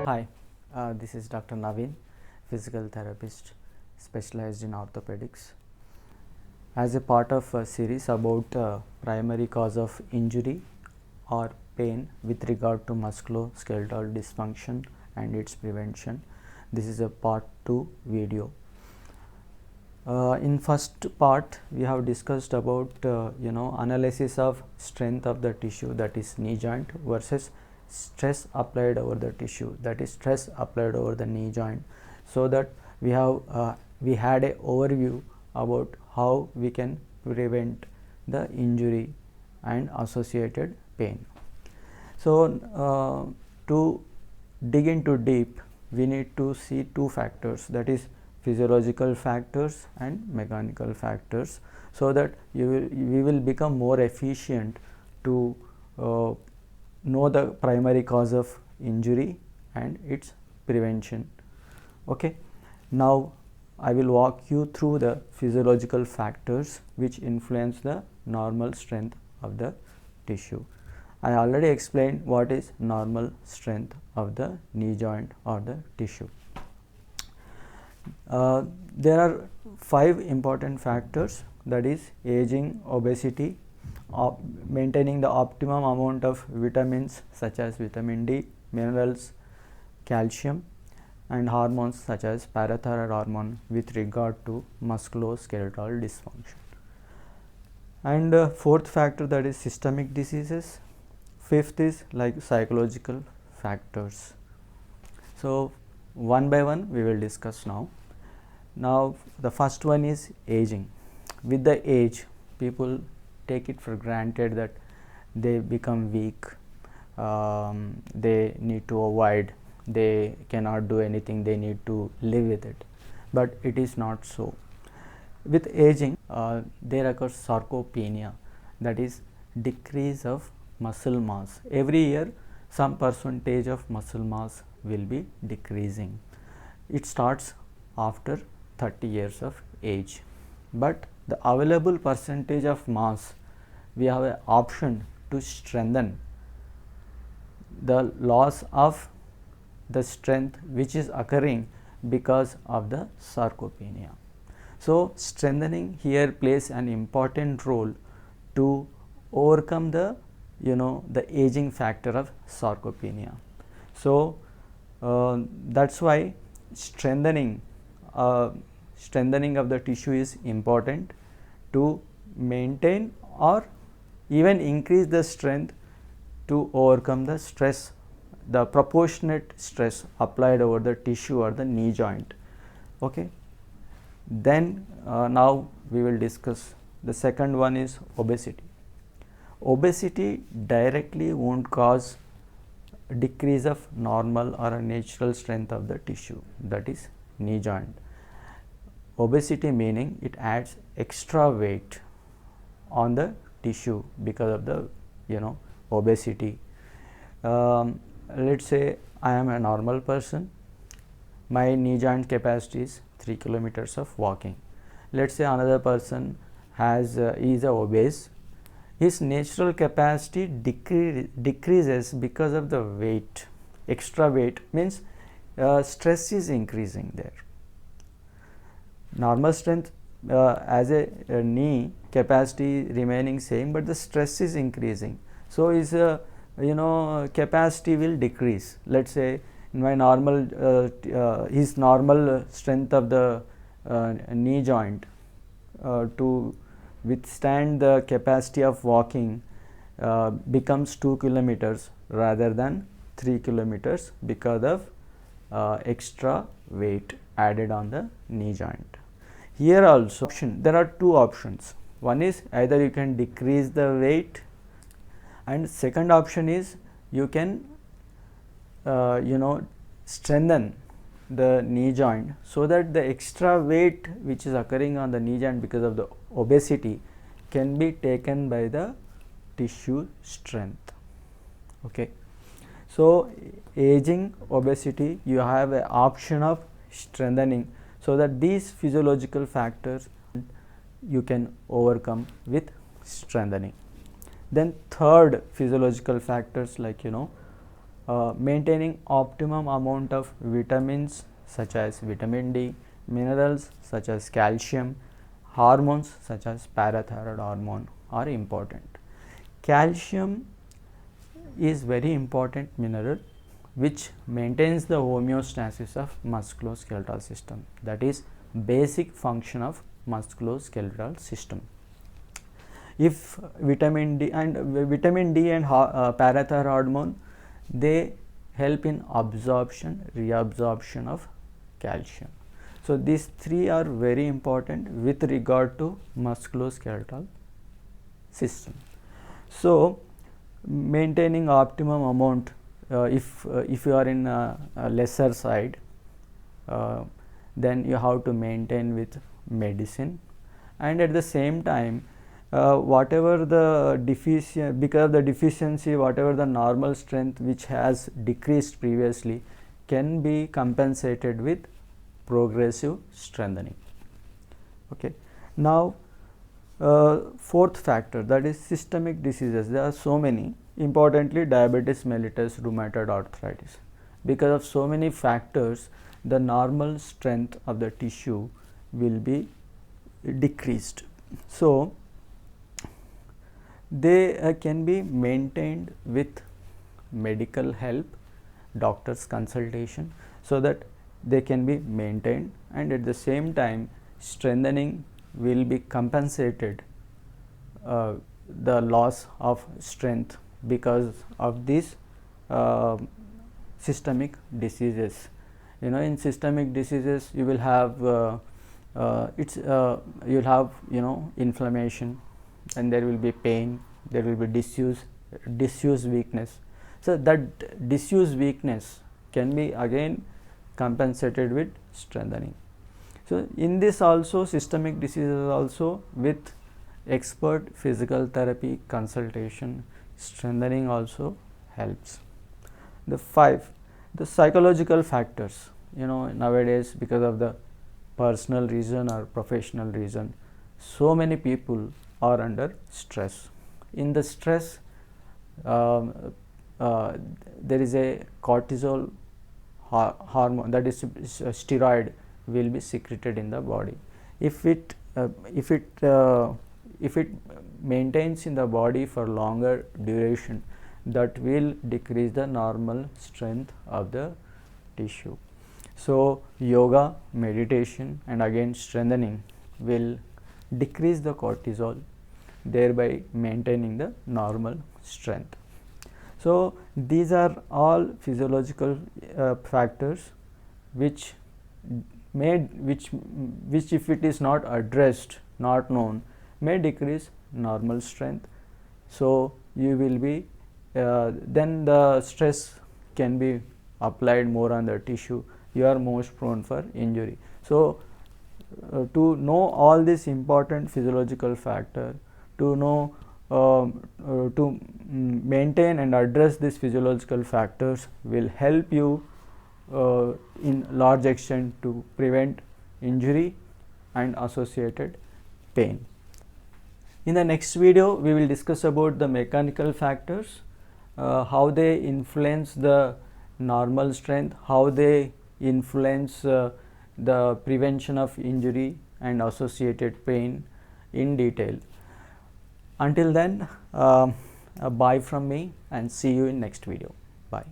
Hi, this is Dr. Naveen, physical therapist specialized in orthopedics. As a part of a series about primary cause of injury or pain with regard to musculoskeletal dysfunction and its prevention, this is a part 2 video. In first part, we have discussed about analysis of strength of the tissue, that is knee joint, versus stress applied over the tissue, that is stress applied over the knee joint. So that we had a overview about how we can prevent the injury and associated pain. So to dig into deep, we need to see two factors, that is physiological factors and mechanical factors, so that we will become more efficient to know the primary cause of injury and its prevention. Okay, now I will walk you through the physiological factors which influence the normal strength of the tissue. I already explained what is normal strength of the knee joint or the tissue. There are 5 important factors, that is aging, obesity, maintaining the optimum amount of vitamins such as vitamin D, minerals, calcium, and hormones such as parathyroid hormone with regard to musculoskeletal dysfunction. And fourth factor, that is systemic diseases. Fifth is like psychological factors. So one by one we will discuss now. Now the first one is aging. With the age, people take it for granted that they become weak, they need to avoid, they cannot do anything, they need to live with it, but it is not so. With aging, there occurs sarcopenia, that is decrease of muscle mass. Every year some percentage of muscle mass will be decreasing. It starts after 30 years of age, but the available percentage of mass, we have an option to strengthen the loss of the strength which is occurring because of the sarcopenia. So strengthening here plays an important role to overcome the aging factor of sarcopenia. So that's why strengthening of the tissue is important to maintain or even increase the strength to overcome the stress, the proportionate stress applied over the tissue or the knee joint. Okay, then now we will discuss the second one is obesity. Obesity directly won't cause decrease of normal or a natural strength of the tissue, that is knee joint. Obesity meaning it adds extra weight on the tissue because of the obesity. Let's say I am a normal person, my knee joint capacity is 3 kilometers of walking. Let's say another person is obese, his natural capacity decreases because of the weight. Extra weight means stress is increasing there. Normal strength as a knee capacity remaining same, but the stress is increasing, so his capacity will decrease. Let's say in my normal his normal strength of the knee joint to withstand the capacity of walking becomes 2 kilometers rather than 3 kilometers because of extra weight added on the knee joint. Here also there are two options. One is either you can decrease the weight, and second option is you can strengthen the knee joint so that the extra weight which is occurring on the knee joint because of the obesity can be taken by the tissue strength. Okay, so aging, obesity, you have an option of strengthening, so that these physiological factors you can overcome with strengthening. Then third physiological factors like maintaining optimum amount of vitamins such as vitamin D, minerals such as calcium, hormones such as parathyroid hormone are important. Calcium is very important mineral which maintains the homeostasis of musculoskeletal system, that is basic function of musculoskeletal system. If vitamin D and parathyroid hormone, they help in absorption, reabsorption of calcium. So these three are very important with regard to musculoskeletal system. So maintaining optimum amount, if you are in a lesser side, then you have to maintain with medicine, and at the same time whatever the deficiency, because of the deficiency, whatever the normal strength which has decreased previously can be compensated with progressive strengthening. Okay. Now fourth factor, that is systemic diseases. There are so many, importantly diabetes mellitus, rheumatoid arthritis. Because of so many factors, the normal strength of the tissue will be decreased. So they can be maintained with medical help, doctor's consultation, so that they can be maintained, and at the same time strengthening will be compensated the loss of strength because of these systemic diseases. You know, in systemic diseases you will have you'll have, you know, inflammation, and there will be pain, there will be disuse weakness. So that disuse weakness can be again compensated with strengthening. So in this also, systemic diseases also, with expert physical therapy consultation, strengthening also helps. The psychological factors. You know, nowadays because of the personal reason or professional reason, so many people are under stress. In the stress, there is a cortisol hormone, that is steroid, will be secreted in the body. If it maintains in the body for longer duration, that will decrease the normal strength of the tissue. So yoga, meditation, and again strengthening will decrease the cortisol, thereby maintaining the normal strength. So these are all physiological factors which if it is not addressed, not known, may decrease normal strength. So you will be then the stress can be applied more on the tissue, you are most prone for injury. So to know all these important physiological factor, to know to maintain and address these physiological factors will help you in large extent to prevent injury and associated pain. In the next video we will discuss about the mechanical factors, how they influence the normal strength, how they influence the prevention of injury and associated pain in detail. Until then, bye from me, and see you in next video. Bye.